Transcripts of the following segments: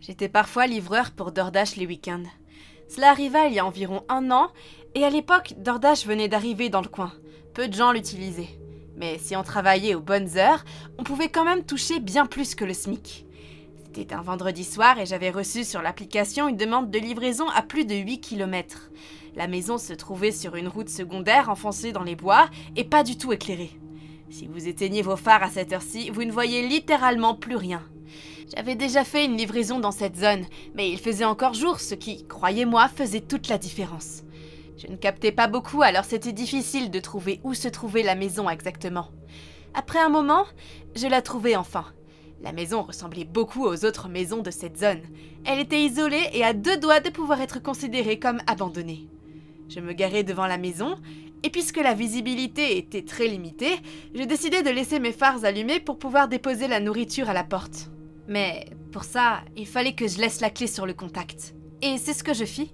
J'étais parfois livreur pour DoorDash les week-ends. Cela arriva il y a environ 1 an, et à l'époque, DoorDash venait d'arriver dans le coin. Peu de gens l'utilisaient. Mais si on travaillait aux bonnes heures, on pouvait quand même toucher bien plus que le SMIC. C'était un vendredi soir et j'avais reçu sur l'application une demande de livraison à plus de 8 km. La maison se trouvait sur une route secondaire enfoncée dans les bois et pas du tout éclairée. Si vous éteignez vos phares à cette heure-ci, vous ne voyez littéralement plus rien. J'avais déjà fait une livraison dans cette zone, mais il faisait encore jour, ce qui, croyez-moi, faisait toute la différence. Je ne captais pas beaucoup, alors c'était difficile de trouver où se trouvait la maison exactement. Après un moment, je la trouvai enfin. La maison ressemblait beaucoup aux autres maisons de cette zone. Elle était isolée et à 2 doigts de pouvoir être considérée comme abandonnée. Je me garai devant la maison, et puisque la visibilité était très limitée, je décidai de laisser mes phares allumés pour pouvoir déposer la nourriture à la porte. Mais pour ça, il fallait que je laisse la clé sur le contact. Et c'est ce que je fis.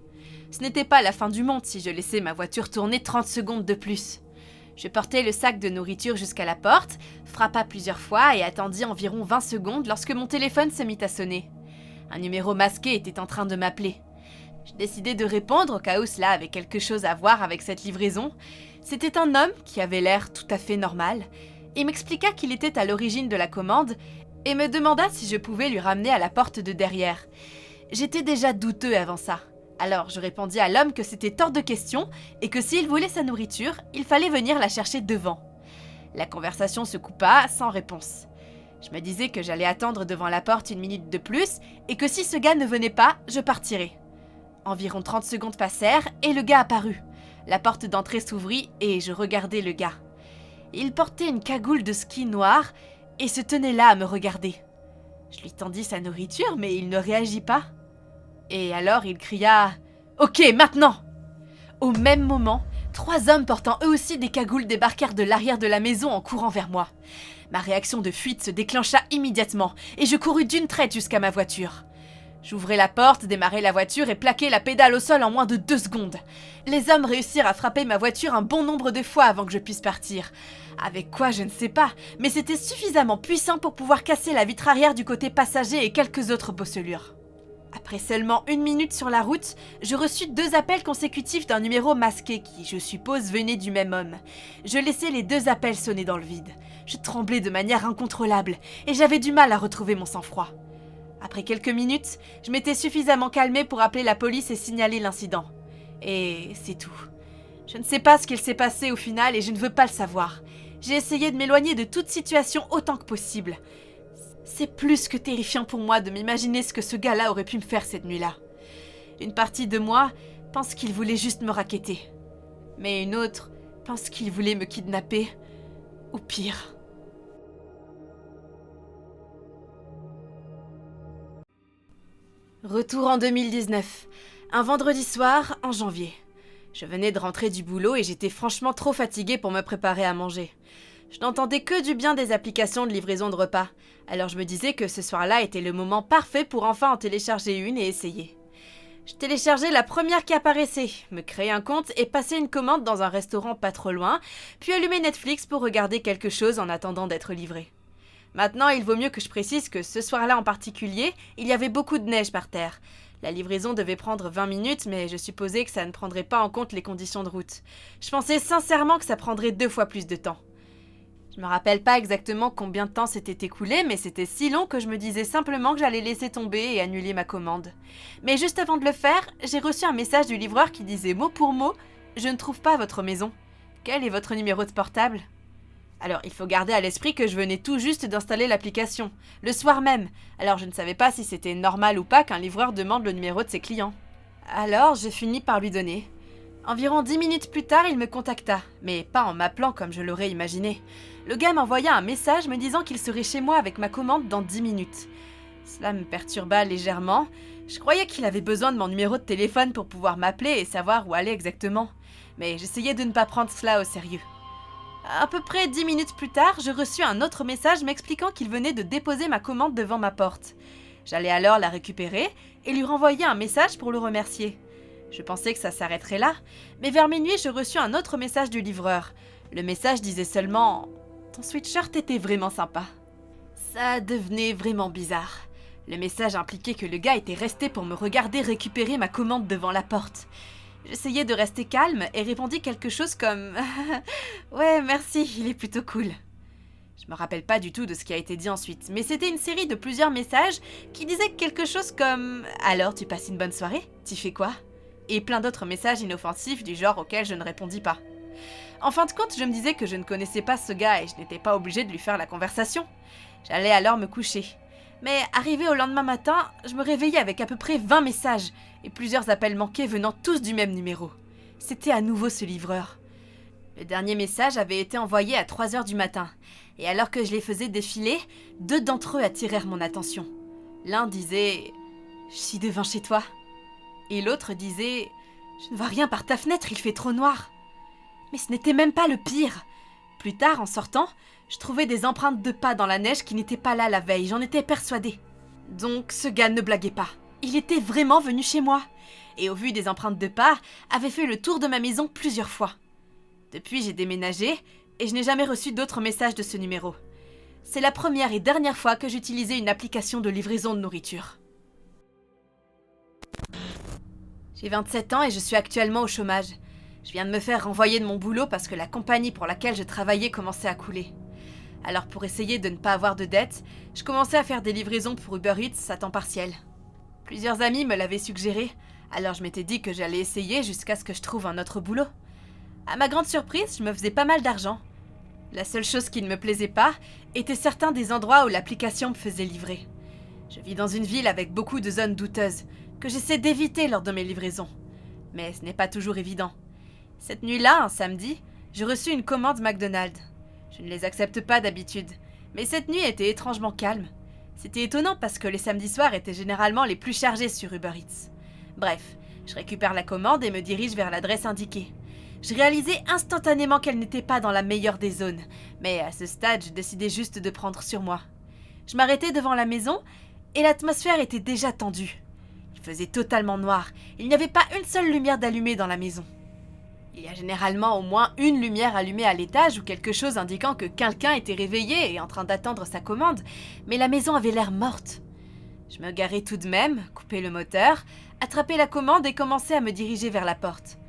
Ce n'était pas la fin du monde si je laissais ma voiture tourner 30 secondes de plus. Je portai le sac de nourriture jusqu'à la porte, frappa plusieurs fois et attendis environ 20 secondes lorsque mon téléphone se mit à sonner. Un numéro masqué était en train de m'appeler. Je décidai de répondre au cas où cela avait quelque chose à voir avec cette livraison. C'était un homme qui avait l'air tout à fait normal et m'expliqua qu'il était à l'origine de la commande et me demanda si je pouvais lui ramener à la porte de derrière. J'étais déjà douteux avant ça. Alors je répondis à l'homme que c'était hors de question et que s'il voulait sa nourriture, il fallait venir la chercher devant. La conversation se coupa sans réponse. Je me disais que j'allais attendre devant la porte 1 minute de plus et que si ce gars ne venait pas, je partirais. Environ 30 secondes passèrent et le gars apparut. La porte d'entrée s'ouvrit et je regardai le gars. Il portait une cagoule de ski noire et se tenait là à me regarder. Je lui tendis sa nourriture mais il ne réagit pas. Et alors il cria « Ok, maintenant !» Au même moment, 3 hommes portant eux aussi des cagoules débarquèrent de l'arrière de la maison en courant vers moi. Ma réaction de fuite se déclencha immédiatement et je courus d'une traite jusqu'à ma voiture. J'ouvrai la porte, démarrai la voiture et plaquai la pédale au sol en moins de 2 secondes. Les hommes réussirent à frapper ma voiture un bon nombre de fois avant que je puisse partir. Avec quoi, je ne sais pas, mais c'était suffisamment puissant pour pouvoir casser la vitre arrière du côté passager et quelques autres bosselures. Après seulement 1 minute sur la route, je reçus 2 appels consécutifs d'un numéro masqué qui, je suppose, venait du même homme. Je laissai les 2 appels sonner dans le vide. Je tremblais de manière incontrôlable et j'avais du mal à retrouver mon sang-froid. Après quelques minutes, je m'étais suffisamment calmée pour appeler la police et signaler l'incident. Et c'est tout. Je ne sais pas ce qu'il s'est passé au final et je ne veux pas le savoir. J'ai essayé de m'éloigner de toute situation autant que possible. C'est plus que terrifiant pour moi de m'imaginer ce que ce gars-là aurait pu me faire cette nuit-là. Une partie de moi pense qu'il voulait juste me racketter. Mais une autre pense qu'il voulait me kidnapper. Ou pire. Retour en 2019. Un vendredi soir, en janvier. Je venais de rentrer du boulot et j'étais franchement trop fatiguée pour me préparer à manger. Je n'entendais que du bien des applications de livraison de repas, alors je me disais que ce soir-là était le moment parfait pour enfin en télécharger une et essayer. Je téléchargeais la première qui apparaissait, me créai un compte et passai une commande dans un restaurant pas trop loin, puis allumai Netflix pour regarder quelque chose en attendant d'être livré. Maintenant, il vaut mieux que je précise que ce soir-là en particulier, il y avait beaucoup de neige par terre. La livraison devait prendre 20 minutes, mais je supposais que ça ne prendrait pas en compte les conditions de route. Je pensais sincèrement que ça prendrait 2 fois plus de temps. Je me rappelle pas exactement combien de temps s'était écoulé, mais c'était si long que je me disais simplement que j'allais laisser tomber et annuler ma commande. Mais juste avant de le faire, j'ai reçu un message du livreur qui disait mot pour mot « Je ne trouve pas votre maison. Quel est votre numéro de portable ?» Alors, il faut garder à l'esprit que je venais tout juste d'installer l'application, le soir même, alors je ne savais pas si c'était normal ou pas qu'un livreur demande le numéro de ses clients. Alors, j'ai fini par lui donner. Environ 10 minutes plus tard, il me contacta, mais pas en m'appelant comme je l'aurais imaginé. Le gars m'envoya un message me disant qu'il serait chez moi avec ma commande dans 10 minutes. Cela me perturba légèrement. Je croyais qu'il avait besoin de mon numéro de téléphone pour pouvoir m'appeler et savoir où aller exactement. Mais j'essayais de ne pas prendre cela au sérieux. À peu près 10 minutes plus tard, je reçus un autre message m'expliquant qu'il venait de déposer ma commande devant ma porte. J'allais alors la récupérer et lui renvoyer un message pour le remercier. Je pensais que ça s'arrêterait là, mais vers minuit, je reçus un autre message du livreur. Le message disait seulement « Ton sweatshirt était vraiment sympa ». Ça devenait vraiment bizarre. Le message impliquait que le gars était resté pour me regarder récupérer ma commande devant la porte. J'essayais de rester calme et répondis quelque chose comme « Ouais, merci, il est plutôt cool ». Je me rappelle pas du tout de ce qui a été dit ensuite, mais c'était une série de plusieurs messages qui disaient quelque chose comme « Alors, tu passes une bonne soirée? Tu fais quoi ?» et plein d'autres messages inoffensifs du genre auxquels je ne répondis pas. En fin de compte, je me disais que je ne connaissais pas ce gars et je n'étais pas obligée de lui faire la conversation. J'allais alors me coucher. Mais arrivé au lendemain matin, je me réveillais avec à peu près 20 messages et plusieurs appels manqués venant tous du même numéro. C'était à nouveau ce livreur. Le dernier message avait été envoyé à 3h du matin, et alors que je les faisais défiler, 2 d'entre eux attirèrent mon attention. L'un disait « Je suis devant chez toi » et l'autre disait « Je ne vois rien par ta fenêtre, il fait trop noir ». Mais ce n'était même pas le pire. Plus tard, en sortant, je trouvais des empreintes de pas dans la neige qui n'étaient pas là la veille, j'en étais persuadée. Donc ce gars ne blaguait pas. Il était vraiment venu chez moi. Et au vu des empreintes de pas, avait fait le tour de ma maison plusieurs fois. Depuis, j'ai déménagé et je n'ai jamais reçu d'autres messages de ce numéro. C'est la première et dernière fois que j'utilisais une application de livraison de nourriture. J'ai 27 ans et je suis actuellement au chômage. Je viens de me faire renvoyer de mon boulot parce que la compagnie pour laquelle je travaillais commençait à couler. Alors pour essayer de ne pas avoir de dettes, je commençais à faire des livraisons pour Uber Eats à temps partiel. Plusieurs amis me l'avaient suggéré, alors je m'étais dit que j'allais essayer jusqu'à ce que je trouve un autre boulot. À ma grande surprise, je me faisais pas mal d'argent. La seule chose qui ne me plaisait pas était certains des endroits où l'application me faisait livrer. Je vis dans une ville avec beaucoup de zones douteuses, que j'essaie d'éviter lors de mes livraisons. Mais ce n'est pas toujours évident. Cette nuit-là, un samedi, j'ai reçu une commande McDonald's. Je ne les accepte pas d'habitude, mais cette nuit était étrangement calme. C'était étonnant parce que les samedis soirs étaient généralement les plus chargés sur Uber Eats. Bref, je récupère la commande et me dirige vers l'adresse indiquée. Je réalisais instantanément qu'elle n'était pas dans la meilleure des zones, mais à ce stade, je décidais juste de prendre sur moi. Je m'arrêtais devant la maison et l'atmosphère était déjà tendue. Il faisait totalement noir, il n'y avait pas une seule lumière d'allumée dans la maison. Il y a généralement au moins une lumière allumée à l'étage ou quelque chose indiquant que quelqu'un était réveillé et en train d'attendre sa commande, mais la maison avait l'air morte. Je me garai tout de même, coupai le moteur, attrapai la commande et commençai à me diriger vers la porte.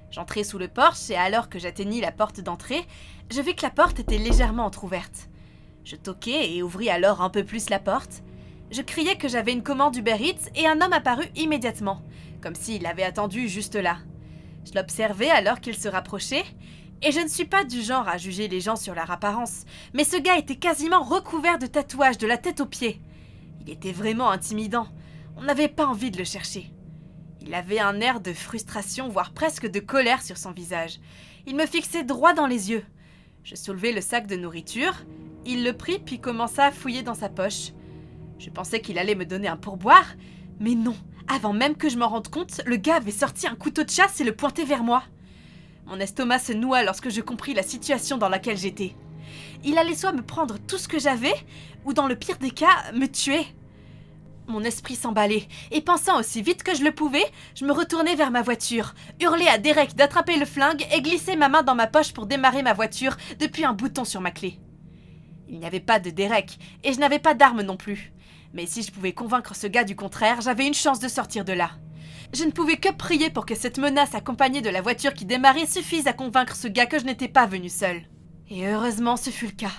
J'entrai sous le porche et alors que j'atteignis la porte d'entrée, je vis que la porte était légèrement entr'ouverte. Je toquai et ouvris alors un peu plus la porte. Je criai que j'avais une commande Uber Eats et un homme apparut immédiatement, comme s'il avait attendu juste là. Je l'observais alors qu'il se rapprochait, et je ne suis pas du genre à juger les gens sur leur apparence, mais ce gars était quasiment recouvert de tatouages de la tête aux pieds. Il était vraiment intimidant, on n'avait pas envie de le chercher. Il avait un air de frustration, voire presque de colère sur son visage. Il me fixait droit dans les yeux. Je soulevai le sac de nourriture, il le prit puis commença à fouiller dans sa poche. Je pensais qu'il allait me donner un pourboire, mais non. Avant même que je m'en rende compte, le gars avait sorti un couteau de chasse et le pointait vers moi. Mon estomac se noua lorsque je compris la situation dans laquelle j'étais. Il allait soit me prendre tout ce que j'avais, ou dans le pire des cas, me tuer. Mon esprit s'emballait, et pensant aussi vite que je le pouvais, je me retournai vers ma voiture, hurlai à Derek d'attraper le flingue et glissai ma main dans ma poche pour démarrer ma voiture depuis un bouton sur ma clé. Il n'y avait pas de Derek, et je n'avais pas d'arme non plus. Mais si je pouvais convaincre ce gars du contraire, j'avais une chance de sortir de là. Je ne pouvais que prier pour que cette menace accompagnée de la voiture qui démarrait suffise à convaincre ce gars que je n'étais pas venue seule. Et heureusement, ce fut le cas.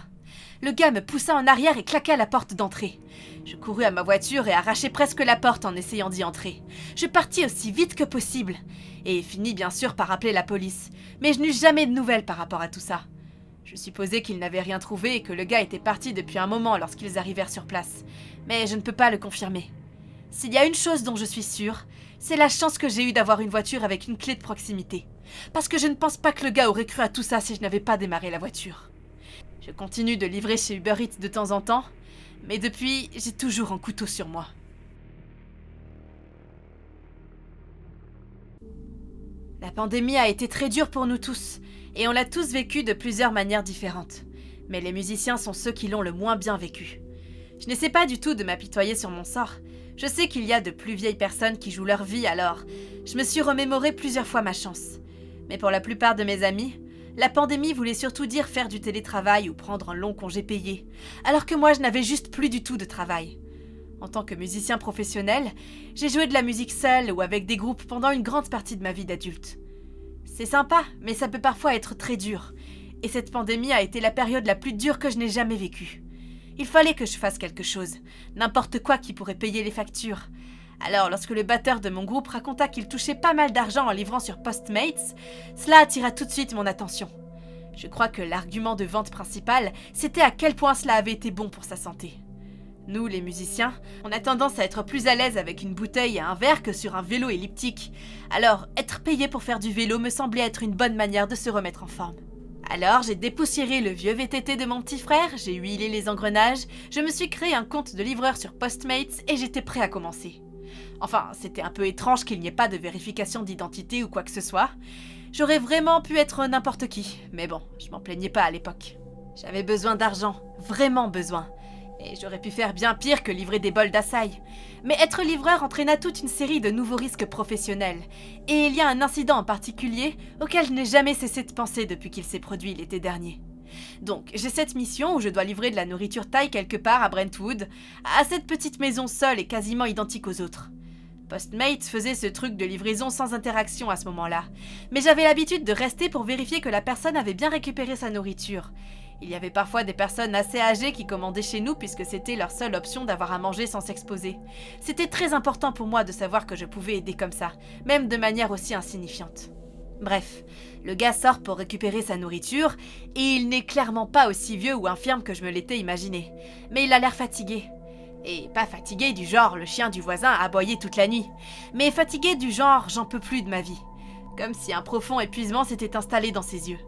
Le gars me poussa en arrière et claqua la porte d'entrée. Je courus à ma voiture et arrachai presque la porte en essayant d'y entrer. Je partis aussi vite que possible. Et finis bien sûr par appeler la police. Mais je n'eus jamais de nouvelles par rapport à tout ça. Je supposais qu'ils n'avaient rien trouvé et que le gars était parti depuis un moment lorsqu'ils arrivèrent sur place. Mais je ne peux pas le confirmer. S'il y a une chose dont je suis sûre, c'est la chance que j'ai eue d'avoir une voiture avec une clé de proximité. Parce que je ne pense pas que le gars aurait cru à tout ça si je n'avais pas démarré la voiture. Je continue de livrer chez Uber Eats de temps en temps, mais depuis, j'ai toujours un couteau sur moi. La pandémie a été très dure pour nous tous, et on l'a tous vécu de plusieurs manières différentes. Mais les musiciens sont ceux qui l'ont le moins bien vécu. Je n'essaie pas du tout de m'apitoyer sur mon sort. Je sais qu'il y a de plus vieilles personnes qui jouent leur vie, alors je me suis remémoré plusieurs fois ma chance. Mais pour la plupart de mes amis, la pandémie voulait surtout dire faire du télétravail ou prendre un long congé payé, alors que moi je n'avais juste plus du tout de travail. En tant que musicien professionnel, j'ai joué de la musique seule ou avec des groupes pendant une grande partie de ma vie d'adulte. C'est sympa, mais ça peut parfois être très dur. Et cette pandémie a été la période la plus dure que je n'ai jamais vécue. Il fallait que je fasse quelque chose, n'importe quoi qui pourrait payer les factures. Alors, lorsque le batteur de mon groupe raconta qu'il touchait pas mal d'argent en livrant sur Postmates, cela attira tout de suite mon attention. Je crois que l'argument de vente principal, c'était à quel point cela avait été bon pour sa santé. Nous, les musiciens, on a tendance à être plus à l'aise avec une bouteille et un verre que sur un vélo elliptique. Alors, être payé pour faire du vélo me semblait être une bonne manière de se remettre en forme. Alors, j'ai dépoussiéré le vieux VTT de mon petit frère, j'ai huilé les engrenages, je me suis créé un compte de livreur sur Postmates et j'étais prêt à commencer. Enfin, c'était un peu étrange qu'il n'y ait pas de vérification d'identité ou quoi que ce soit. J'aurais vraiment pu être n'importe qui, mais bon, je m'en plaignais pas à l'époque. J'avais besoin d'argent, vraiment besoin. Et j'aurais pu faire bien pire que livrer des bols d'açaï. Mais être livreur entraîna toute une série de nouveaux risques professionnels. Et il y a un incident en particulier auquel je n'ai jamais cessé de penser depuis qu'il s'est produit l'été dernier. Donc, j'ai cette mission où je dois livrer de la nourriture thaï quelque part à Brentwood, à cette petite maison seule et quasiment identique aux autres. Postmates faisait ce truc de livraison sans interaction à ce moment-là, mais j'avais l'habitude de rester pour vérifier que la personne avait bien récupéré sa nourriture. Il y avait parfois des personnes assez âgées qui commandaient chez nous puisque c'était leur seule option d'avoir à manger sans s'exposer. C'était très important pour moi de savoir que je pouvais aider comme ça, même de manière aussi insignifiante. Bref, le gars sort pour récupérer sa nourriture, et il n'est clairement pas aussi vieux ou infirme que je me l'étais imaginé, mais il a l'air fatigué. Et pas fatigué du genre le chien du voisin a aboyé toute la nuit, mais fatigué du genre j'en peux plus de ma vie. Comme si un profond épuisement s'était installé dans ses yeux.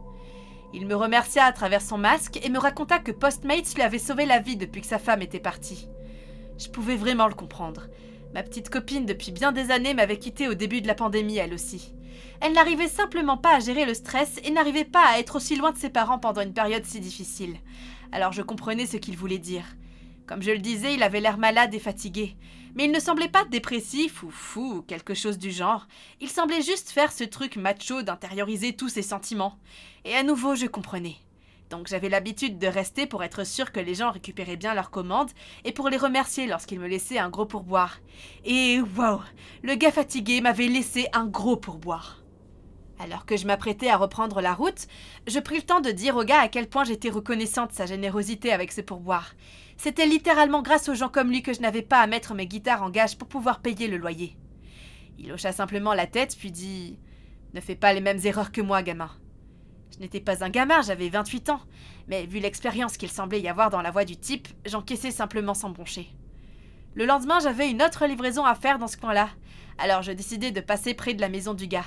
Il me remercia à travers son masque et me raconta que Postmates lui avait sauvé la vie depuis que sa femme était partie. Je pouvais vraiment le comprendre. Ma petite copine depuis bien des années m'avait quitté au début de la pandémie elle aussi. Elle n'arrivait simplement pas à gérer le stress et n'arrivait pas à être aussi loin de ses parents pendant une période si difficile. Alors je comprenais ce qu'il voulait dire. Comme je le disais, il avait l'air malade et fatigué. Mais il ne semblait pas dépressif ou fou ou quelque chose du genre. Il semblait juste faire ce truc macho d'intérioriser tous ses sentiments. Et à nouveau, je comprenais. Donc j'avais l'habitude de rester pour être sûre que les gens récupéraient bien leurs commandes et pour les remercier lorsqu'ils me laissaient un gros pourboire. Et waouh, le gars fatigué m'avait laissé un gros pourboire. Alors que je m'apprêtais à reprendre la route, je pris le temps de dire au gars à quel point j'étais reconnaissante de sa générosité avec ce pourboire. C'était littéralement grâce aux gens comme lui que je n'avais pas à mettre mes guitares en gage pour pouvoir payer le loyer. Il hocha simplement la tête puis dit « Ne fais pas les mêmes erreurs que moi, gamin. » Je n'étais pas un gamin, j'avais 28 ans, mais vu l'expérience qu'il semblait y avoir dans la voix du type, j'encaissais simplement sans broncher. Le lendemain, j'avais une autre livraison à faire dans ce coin-là, alors je décidai de passer près de la maison du gars.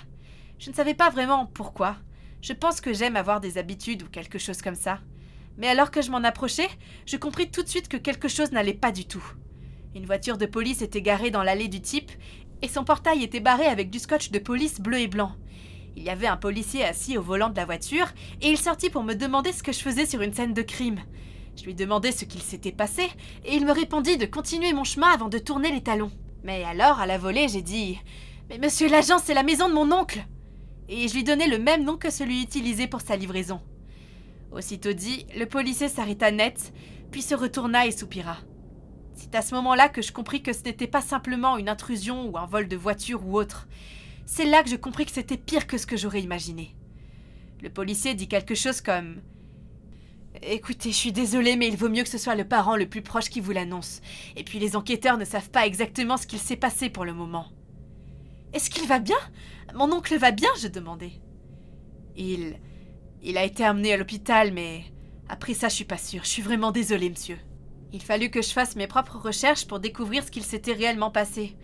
Je ne savais pas vraiment pourquoi. Je pense que j'aime avoir des habitudes ou quelque chose comme ça. Mais alors que je m'en approchais, je compris tout de suite que quelque chose n'allait pas du tout. Une voiture de police était garée dans l'allée du type et son portail était barré avec du scotch de police bleu et blanc. Il y avait un policier assis au volant de la voiture et il sortit pour me demander ce que je faisais sur une scène de crime. Je lui demandai ce qu'il s'était passé et il me répondit de continuer mon chemin avant de tourner les talons. Mais alors, à la volée, j'ai dit « Mais monsieur l'agent, c'est la maison de mon oncle !» Et je lui donnai le même nom que celui utilisé pour sa livraison. Aussitôt dit, le policier s'arrêta net, puis se retourna et soupira. C'est à ce moment-là que je compris que ce n'était pas simplement une intrusion ou un vol de voiture ou autre. C'est là que je compris que c'était pire que ce que j'aurais imaginé. Le policier dit quelque chose comme « Écoutez, je suis désolé, mais il vaut mieux que ce soit le parent le plus proche qui vous l'annonce. Et puis les enquêteurs ne savent pas exactement ce qu'il s'est passé pour le moment. » « Est-ce qu'il va bien ? Mon oncle va bien ?» je demandais. Il a été amené à l'hôpital, mais après ça, je suis pas sûre. Je suis vraiment désolée, monsieur. Il fallut que je fasse mes propres recherches pour découvrir ce qu'il s'était réellement passé.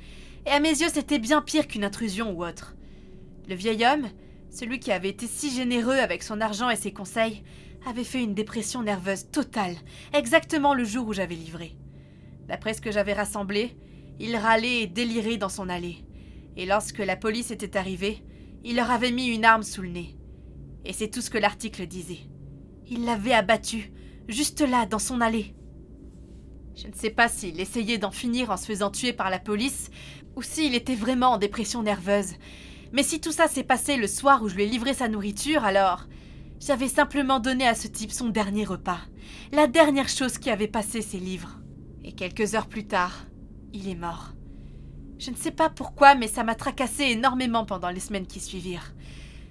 Et à mes yeux, c'était bien pire qu'une intrusion ou autre. Le vieil homme, celui qui avait été si généreux avec son argent et ses conseils, avait fait une dépression nerveuse totale, exactement le jour où j'avais livré. D'après ce que j'avais rassemblé, il râlait et délirait dans son allée. Et lorsque la police était arrivée, il leur avait mis une arme sous le nez. Et c'est tout ce que l'article disait. Il l'avait abattu, juste là, dans son allée. Je ne sais pas s'il essayait d'en finir en se faisant tuer par la police, ou s'il était vraiment en dépression nerveuse. Mais si tout ça s'est passé le soir où je lui ai livré sa nourriture, alors j'avais simplement donné à ce type son dernier repas. La dernière chose qui avait passé ses livres. Et quelques heures plus tard, Il est mort. Je ne sais pas pourquoi, mais ça m'a tracassé énormément pendant les semaines qui suivirent.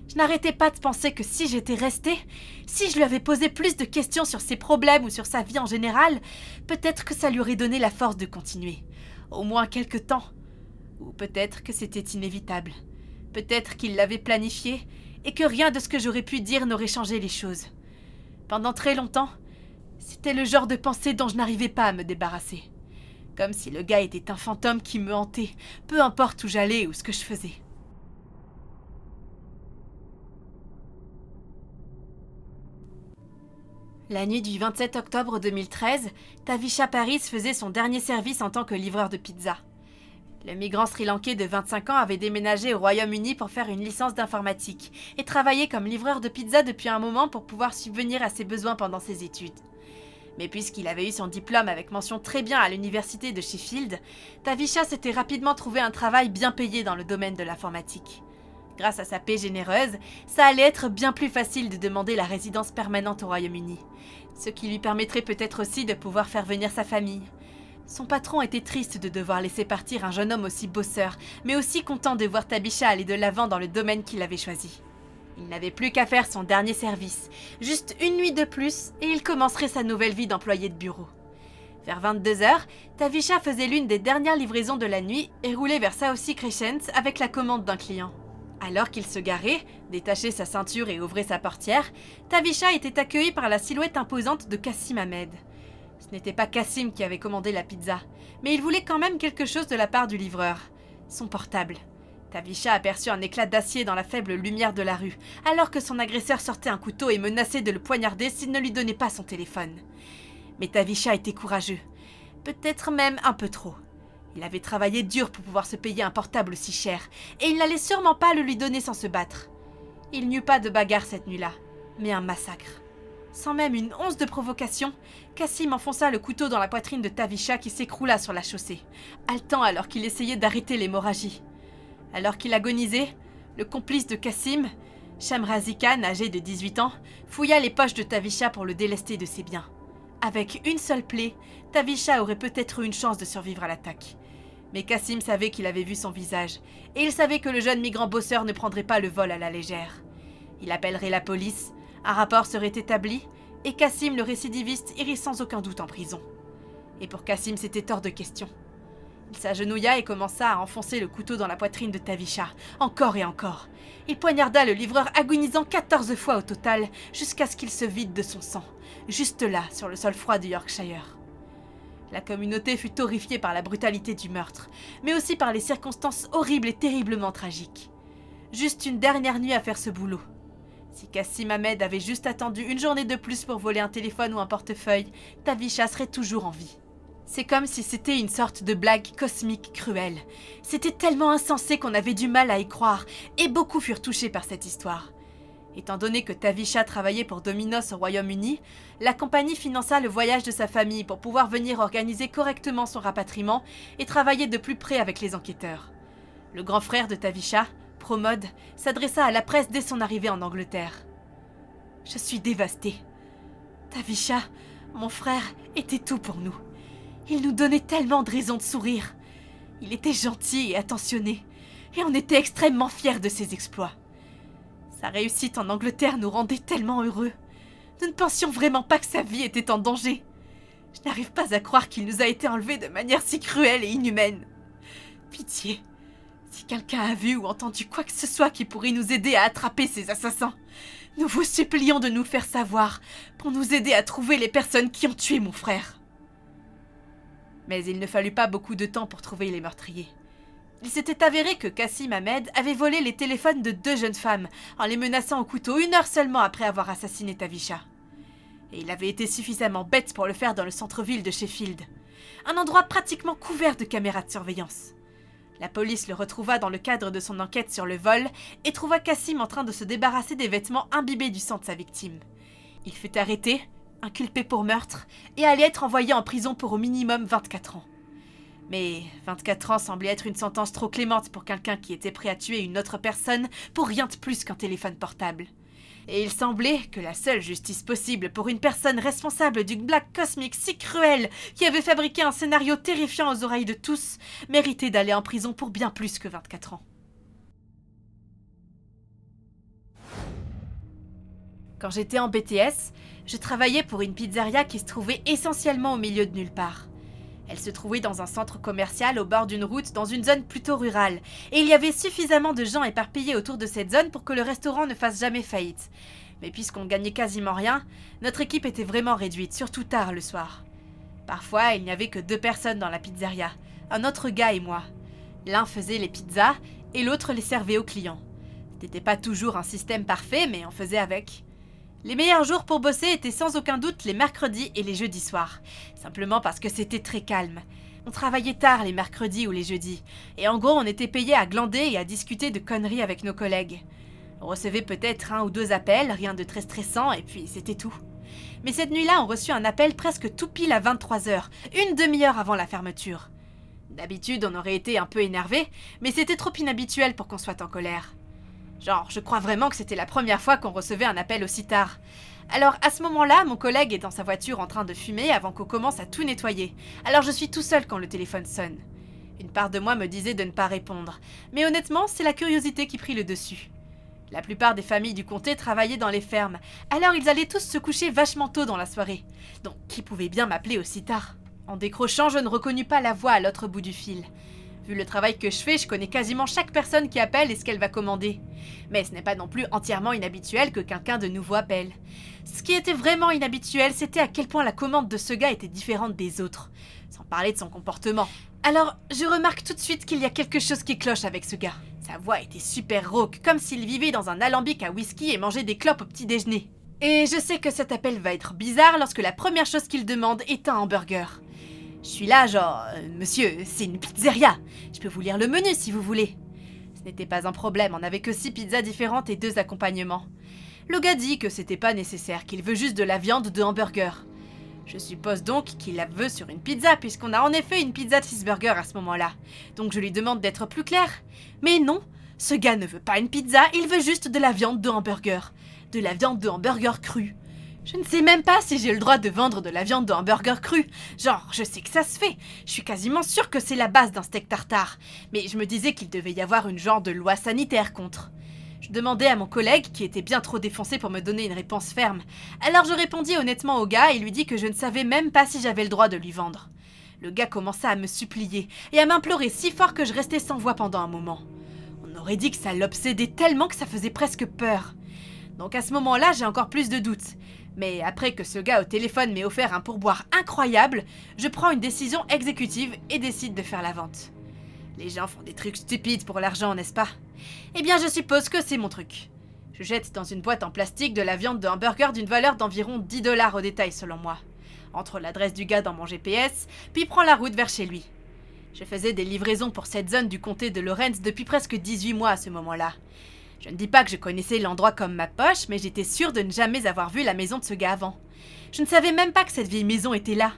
Je n'arrêtais pas de penser que si j'étais restée, si je lui avais posé plus de questions sur ses problèmes ou sur sa vie en général, peut-être que ça lui aurait donné la force de continuer. Au moins quelque temps. Ou peut-être que c'était inévitable. Peut-être qu'il l'avait planifié et que rien de ce que j'aurais pu dire n'aurait changé les choses. Pendant très longtemps, c'était le genre de pensée dont je n'arrivais pas à me débarrasser. Comme si le gars était un fantôme qui me hantait, peu importe où j'allais ou ce que je faisais. La nuit du 27 octobre 2013, Tavisha Paris faisait son dernier service en tant que livreur de pizza. Le migrant sri-lankais de 25 ans avait déménagé au Royaume-Uni pour faire une licence d'informatique et travaillait comme livreur de pizza depuis un moment pour pouvoir subvenir à ses besoins pendant ses études. Mais puisqu'il avait eu son diplôme avec mention très bien à l'université de Sheffield, Tavisha s'était rapidement trouvé un travail bien payé dans le domaine de l'informatique. Grâce à sa paie généreuse, ça allait être bien plus facile de demander la résidence permanente au Royaume-Uni, ce qui lui permettrait peut-être aussi de pouvoir faire venir sa famille. Son patron était triste de devoir laisser partir un jeune homme aussi bosseur, mais aussi content de voir Tavisha aller de l'avant dans le domaine qu'il avait choisi. Il n'avait plus qu'à faire son dernier service, juste une nuit de plus, et il commencerait sa nouvelle vie d'employé de bureau. Vers 22h, Tavisha faisait l'une des dernières livraisons de la nuit et roulait vers Southsea Crescent avec la commande d'un client. Alors qu'il se garait, détachait sa ceinture et ouvrait sa portière, Tavisha était accueilli par la silhouette imposante de Kassim Ahmed. Ce n'était pas Kassim qui avait commandé la pizza, mais il voulait quand même quelque chose de la part du livreur. Son portable. Tavisha aperçut un éclat d'acier dans la faible lumière de la rue, alors que son agresseur sortait un couteau et menaçait de le poignarder s'il ne lui donnait pas son téléphone. Mais Tavisha était courageux. Peut-être même un peu trop. Il avait travaillé dur pour pouvoir se payer un portable si cher, et il n'allait sûrement pas le lui donner sans se battre. Il n'y eut pas de bagarre cette nuit-là, mais un massacre. Sans même une once de provocation, Kassim enfonça le couteau dans la poitrine de Tavisha qui s'écroula sur la chaussée, haletant alors qu'il essayait d'arrêter l'hémorragie. Alors qu'il agonisait, le complice de Kassim, Shamrazi Khan, âgé de 18 ans, fouilla les poches de Tavisha pour le délester de ses biens. Avec une seule plaie, Tavisha aurait peut-être eu une chance de survivre à l'attaque. Mais Kassim savait qu'il avait vu son visage, et il savait que le jeune migrant bosseur ne prendrait pas le vol à la légère. Il appellerait la police, un rapport serait établi, et Kassim, le récidiviste, irait sans aucun doute en prison. Et pour Kassim, c'était hors de question. Il s'agenouilla et commença à enfoncer le couteau dans la poitrine de Tavisha, encore et encore. Il poignarda le livreur agonisant 14 fois au total, jusqu'à ce qu'il se vide de son sang, juste là, sur le sol froid du Yorkshire. La communauté fut horrifiée par la brutalité du meurtre, mais aussi par les circonstances horribles et terriblement tragiques. Juste une dernière nuit à faire ce boulot. Si Kassim Ahmed avait juste attendu une journée de plus pour voler un téléphone ou un portefeuille, Tavisha serait toujours en vie. C'est comme si c'était une sorte de blague cosmique cruelle. C'était tellement insensé qu'on avait du mal à y croire, et beaucoup furent touchés par cette histoire. Étant donné que Tavisha travaillait pour Domino's au Royaume-Uni, la compagnie finança le voyage de sa famille pour pouvoir venir organiser correctement son rapatriement et travailler de plus près avec les enquêteurs. Le grand frère de Tavisha, Pramod, s'adressa à la presse dès son arrivée en Angleterre. « Je suis dévastée. Tavisha, mon frère, était tout pour nous. Il nous donnait tellement de raisons de sourire. Il était gentil et attentionné, et on était extrêmement fiers de ses exploits. Sa réussite en Angleterre nous rendait tellement heureux. Nous ne pensions vraiment pas que sa vie était en danger. Je n'arrive pas à croire qu'il nous a été enlevé de manière si cruelle et inhumaine. Pitié, si quelqu'un a vu ou entendu quoi que ce soit qui pourrait nous aider à attraper ces assassins, nous vous supplions de nous le faire savoir pour nous aider à trouver les personnes qui ont tué mon frère. » Mais il ne fallut pas beaucoup de temps pour trouver les meurtriers. Il s'était avéré que Kassim Ahmed avait volé les téléphones de 2 jeunes femmes en les menaçant au couteau 1 heure seulement après avoir assassiné Tavisha. Et il avait été suffisamment bête pour le faire dans le centre-ville de Sheffield, un endroit pratiquement couvert de caméras de surveillance. La police le retrouva dans le cadre de son enquête sur le vol et trouva Kassim en train de se débarrasser des vêtements imbibés du sang de sa victime. Il fut arrêté, inculpé pour meurtre, et allait être envoyé en prison pour au minimum 24 ans. Mais 24 ans semblait être une sentence trop clémente pour quelqu'un qui était prêt à tuer une autre personne pour rien de plus qu'un téléphone portable. Et il semblait que la seule justice possible pour une personne responsable d'une blague cosmique si cruelle qui avait fabriqué un scénario terrifiant aux oreilles de tous méritait d'aller en prison pour bien plus que 24 ans. Quand j'étais en BTS, je travaillais pour une pizzeria qui se trouvait essentiellement au milieu de nulle part. Elle se trouvait dans un centre commercial au bord d'une route dans une zone plutôt rurale, et il y avait suffisamment de gens éparpillés autour de cette zone pour que le restaurant ne fasse jamais faillite. Mais puisqu'on gagnait quasiment rien, notre équipe était vraiment réduite, surtout tard le soir. Parfois, il n'y avait que 2 personnes dans la pizzeria, un autre gars et moi. L'un faisait les pizzas et l'autre les servait aux clients. Ce n'était pas toujours un système parfait, mais on faisait avec. Les meilleurs jours pour bosser étaient sans aucun doute les mercredis et les jeudis soirs, simplement parce que c'était très calme. On travaillait tard les mercredis ou les jeudis, et en gros on était payé à glander et à discuter de conneries avec nos collègues. On recevait peut-être 1 ou 2 appels, rien de très stressant, et puis c'était tout. Mais cette nuit-là, on reçut un appel presque tout pile à 23h, une demi-heure avant la fermeture. D'habitude, on aurait été un peu énervé, mais c'était trop inhabituel pour qu'on soit en colère. Genre, je crois vraiment que c'était la première fois qu'on recevait un appel aussi tard. Alors, à ce moment-là, mon collègue est dans sa voiture en train de fumer avant qu'on commence à tout nettoyer. Alors, je suis tout seul quand le téléphone sonne. Une part de moi me disait de ne pas répondre. Mais honnêtement, c'est la curiosité qui prit le dessus. La plupart des familles du comté travaillaient dans les fermes. Alors, ils allaient tous se coucher vachement tôt dans la soirée. Donc, qui pouvait bien m'appeler aussi tard ? En décrochant, je ne reconnus pas la voix à l'autre bout du fil. Vu le travail que je fais, je connais quasiment chaque personne qui appelle et ce qu'elle va commander. Mais ce n'est pas non plus entièrement inhabituel que quelqu'un de nouveau appelle. Ce qui était vraiment inhabituel, c'était à quel point la commande de ce gars était différente des autres, sans parler de son comportement. Alors, je remarque tout de suite qu'il y a quelque chose qui cloche avec ce gars. Sa voix était super rauque, comme s'il vivait dans un alambic à whisky et mangeait des clopes au petit déjeuner. Et je sais que cet appel va être bizarre lorsque la première chose qu'il demande est un hamburger. Je suis là genre, monsieur, c'est une pizzeria. Je peux vous lire le menu si vous voulez. Ce n'était pas un problème, on n'avait que 6 pizzas différentes et 2 accompagnements. Le gars dit que c'était pas nécessaire, qu'il veut juste de la viande de hamburger. Je suppose donc qu'il la veut sur une pizza, puisqu'on a en effet une pizza cheeseburger à ce moment-là. Donc je lui demande d'être plus clair. Mais non, ce gars ne veut pas une pizza, il veut juste de la viande de hamburger. De la viande de hamburger crue. Je ne sais même pas si j'ai le droit de vendre de la viande de hamburger crue. Genre, je sais que ça se fait. Je suis quasiment sûre que c'est la base d'un steak tartare. Mais je me disais qu'il devait y avoir une genre de loi sanitaire contre. Je demandais à mon collègue, qui était bien trop défoncé pour me donner une réponse ferme. Alors je répondis honnêtement au gars et lui dis que je ne savais même pas si j'avais le droit de lui vendre. Le gars commença à me supplier et à m'implorer si fort que je restais sans voix pendant un moment. On aurait dit que ça l'obsédait tellement que ça faisait presque peur. Donc à ce moment-là, j'ai encore plus de doutes. Mais après que ce gars au téléphone m'ait offert un pourboire incroyable, je prends une décision exécutive et décide de faire la vente. Les gens font des trucs stupides pour l'argent, n'est-ce pas ? Eh bien, je suppose que c'est mon truc. Je jette dans une boîte en plastique de la viande de hamburger d'une valeur d'environ 10 $ au détail selon moi. Entre l'adresse du gars dans mon GPS, puis prends la route vers chez lui. Je faisais des livraisons pour cette zone du comté de Lawrence depuis presque 18 mois à ce moment-là. Je ne dis pas que je connaissais l'endroit comme ma poche, mais j'étais sûre de ne jamais avoir vu la maison de ce gars avant. Je ne savais même pas que cette vieille maison était là.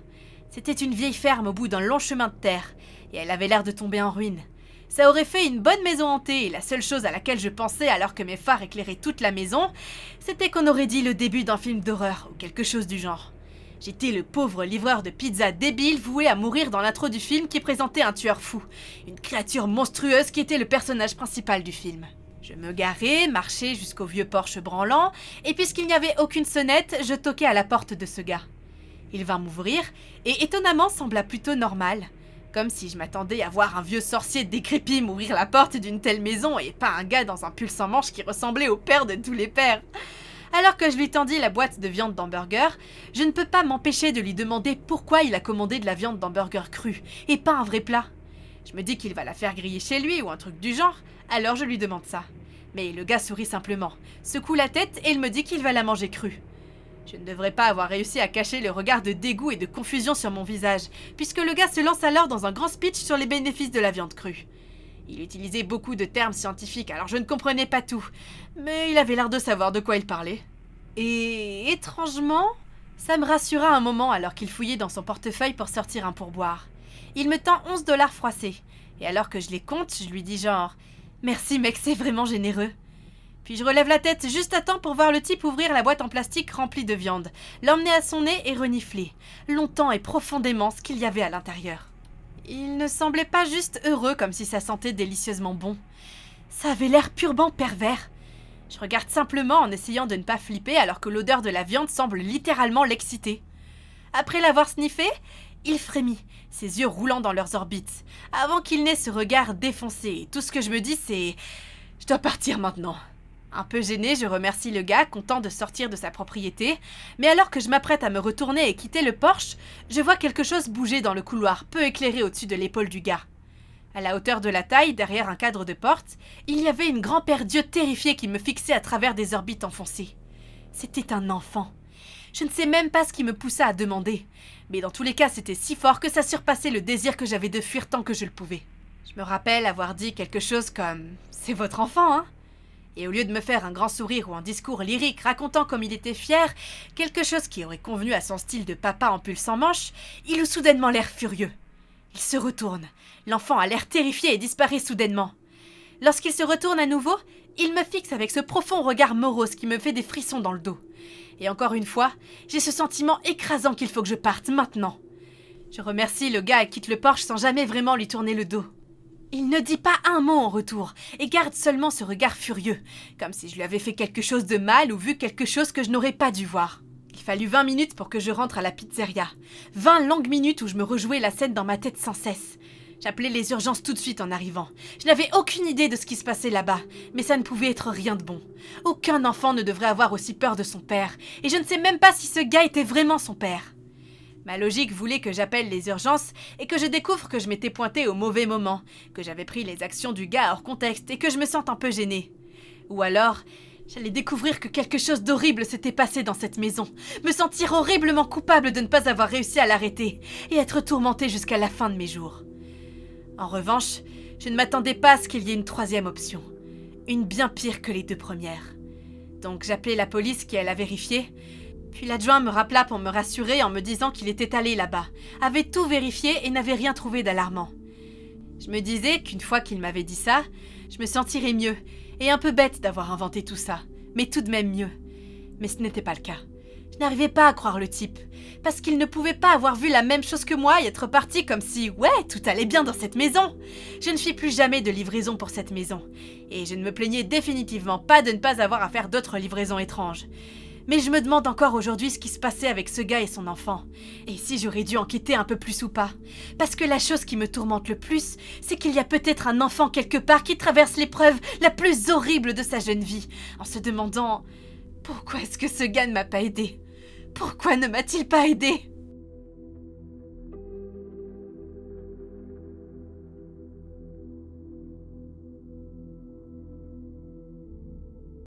C'était une vieille ferme au bout d'un long chemin de terre, et elle avait l'air de tomber en ruine. Ça aurait fait une bonne maison hantée, et la seule chose à laquelle je pensais alors que mes phares éclairaient toute la maison, c'était qu'on aurait dit le début d'un film d'horreur, ou quelque chose du genre. J'étais le pauvre livreur de pizza débile voué à mourir dans l'intro du film qui présentait un tueur fou, une créature monstrueuse qui était le personnage principal du film. Je me garais, marchais jusqu'au vieux Porsche branlant, et puisqu'il n'y avait aucune sonnette, je toquais à la porte de ce gars. Il vint m'ouvrir, et étonnamment sembla plutôt normal, comme si je m'attendais à voir un vieux sorcier décrépit m'ouvrir la porte d'une telle maison et pas un gars dans un pull sans manches qui ressemblait au père de tous les pères. Alors que je lui tendis la boîte de viande d'hamburger, je ne peux pas m'empêcher de lui demander pourquoi il a commandé de la viande d'hamburger crue, et pas un vrai plat. Je me dis qu'il va la faire griller chez lui ou un truc du genre, alors je lui demande ça. Mais le gars sourit simplement, secoue la tête et il me dit qu'il va la manger crue. Je ne devrais pas avoir réussi à cacher le regard de dégoût et de confusion sur mon visage, puisque le gars se lance alors dans un grand speech sur les bénéfices de la viande crue. Il utilisait beaucoup de termes scientifiques, alors je ne comprenais pas tout, mais il avait l'air de savoir de quoi il parlait. Et étrangement, ça me rassura un moment alors qu'il fouillait dans son portefeuille pour sortir un pourboire. Il me tend 11 $ froissés, et alors que je les compte, je lui dis genre « Merci mec, c'est vraiment généreux ». Puis je relève la tête juste à temps pour voir le type ouvrir la boîte en plastique remplie de viande, l'emmener à son nez et renifler, longtemps et profondément, ce qu'il y avait à l'intérieur. Il ne semblait pas juste heureux comme si ça sentait délicieusement bon. Ça avait l'air purement pervers. Je regarde simplement en essayant de ne pas flipper alors que l'odeur de la viande semble littéralement l'exciter. Après l'avoir sniffé, il frémit, ses yeux roulant dans leurs orbites, avant qu'il n'ait ce regard défoncé. Et tout ce que je me dis, c'est « Je dois partir maintenant ». Un peu gênée, je remercie le gars, content de sortir de sa propriété, mais alors que je m'apprête à me retourner et quitter le Porsche, je vois quelque chose bouger dans le couloir, peu éclairé au-dessus de l'épaule du gars. À la hauteur de la taille, derrière un cadre de porte, il y avait une grand-père Dieu terrifiée qui me fixait à travers des orbites enfoncées. C'était un enfant. Je ne sais même pas ce qui me poussa à demander, mais dans tous les cas, c'était si fort que ça surpassait le désir que j'avais de fuir tant que je le pouvais. Je me rappelle avoir dit quelque chose comme « C'est votre enfant, hein ?» Et au lieu de me faire un grand sourire ou un discours lyrique racontant comme il était fier, quelque chose qui aurait convenu à son style de papa en pull sans manches, il eut soudainement l'air furieux. Il se retourne. L'enfant a l'air terrifié et disparaît soudainement. Lorsqu'il se retourne à nouveau, il me fixe avec ce profond regard morose qui me fait des frissons dans le dos. Et encore une fois, j'ai ce sentiment écrasant qu'il faut que je parte maintenant. Je remercie le gars et quitte le Porsche sans jamais vraiment lui tourner le dos. Il ne dit pas un mot en retour et garde seulement ce regard furieux, comme si je lui avais fait quelque chose de mal ou vu quelque chose que je n'aurais pas dû voir. Il fallut 20 minutes pour que je rentre à la pizzeria. 20 longues minutes où je me rejouais la scène dans ma tête sans cesse. J'appelais les urgences tout de suite en arrivant. Je n'avais aucune idée de ce qui se passait là-bas, mais ça ne pouvait être rien de bon. Aucun enfant ne devrait avoir aussi peur de son père, et je ne sais même pas si ce gars était vraiment son père. Ma logique voulait que j'appelle les urgences et que je découvre que je m'étais pointée au mauvais moment, que j'avais pris les actions du gars hors contexte et que je me sente un peu gênée. Ou alors, j'allais découvrir que quelque chose d'horrible s'était passé dans cette maison, me sentir horriblement coupable de ne pas avoir réussi à l'arrêter et être tourmentée jusqu'à la fin de mes jours. En revanche, je ne m'attendais pas à ce qu'il y ait une troisième option, une bien pire que les deux premières. Donc j'appelais la police qui alla vérifier. Puis l'adjoint me rappela pour me rassurer en me disant qu'il était allé là-bas, avait tout vérifié et n'avait rien trouvé d'alarmant. Je me disais qu'une fois qu'il m'avait dit ça, je me sentirais mieux, et un peu bête d'avoir inventé tout ça, mais tout de même mieux. Mais ce n'était pas le cas. Je n'arrivais pas à croire le type, parce qu'il ne pouvait pas avoir vu la même chose que moi et être parti comme si, ouais, tout allait bien dans cette maison. Je ne fis plus jamais de livraison pour cette maison, et je ne me plaignais définitivement pas de ne pas avoir à faire d'autres livraisons étranges. Mais je me demande encore aujourd'hui ce qui se passait avec ce gars et son enfant. Et si j'aurais dû enquêter un peu plus ou pas. Parce que la chose qui me tourmente le plus, c'est qu'il y a peut-être un enfant quelque part qui traverse l'épreuve la plus horrible de sa jeune vie, en se demandant « Pourquoi est-ce que ce gars ne m'a pas aidé ? Pourquoi ne m'a-t-il pas aidé ?»